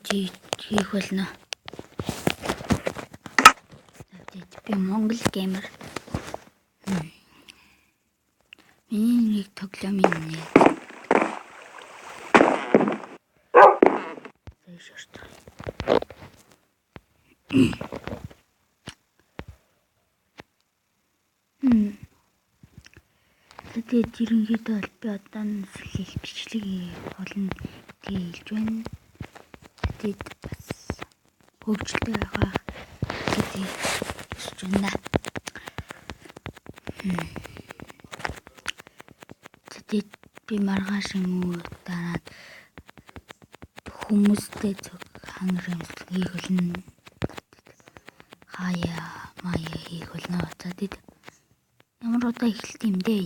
хийх болно. Би Монгол геймер. Миний нэг тоглоомын нэг. Тэгээд ерөнхийдөө бол би одоо нь бичлэг болно гэж байна. Тэгээд бас хөгжилтэй байгаа гэдэг хэлж байна. Тэгээд би маргааш юм уу дараад хүмүүстэй зөв хангамж хийх болно. Хаяа маяа хийх болно. Тэгээд ямар удаа эхэлт юм дээ.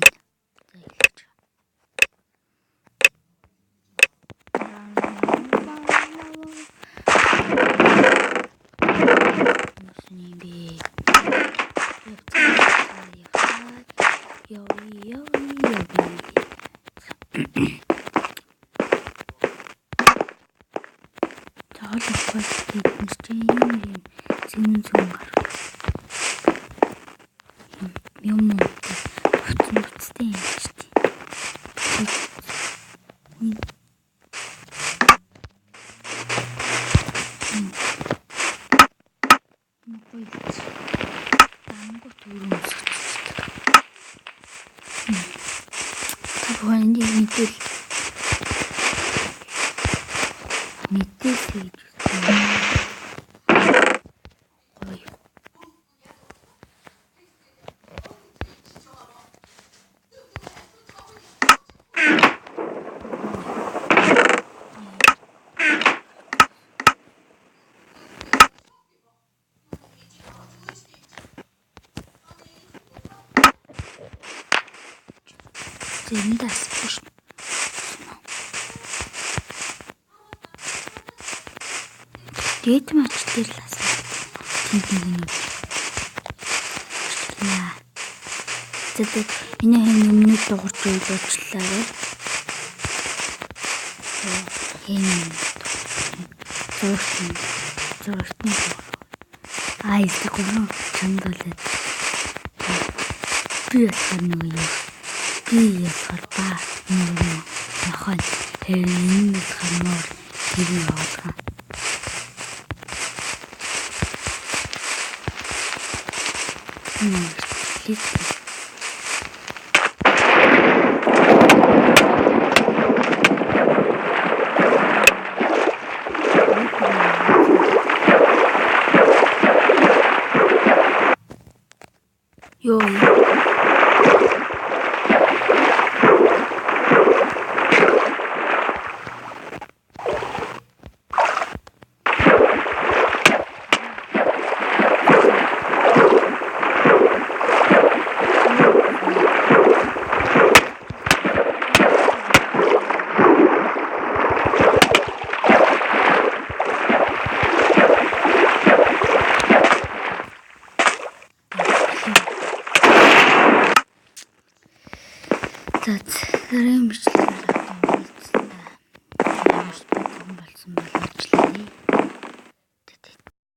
Дэт мач дээр л асуу. Тэгээд энэ минут дуурч үйлчлээ. Зургтны айс гоо чандалээ. Би ясаар ба нөхөн энэ хамаар тэр яваа.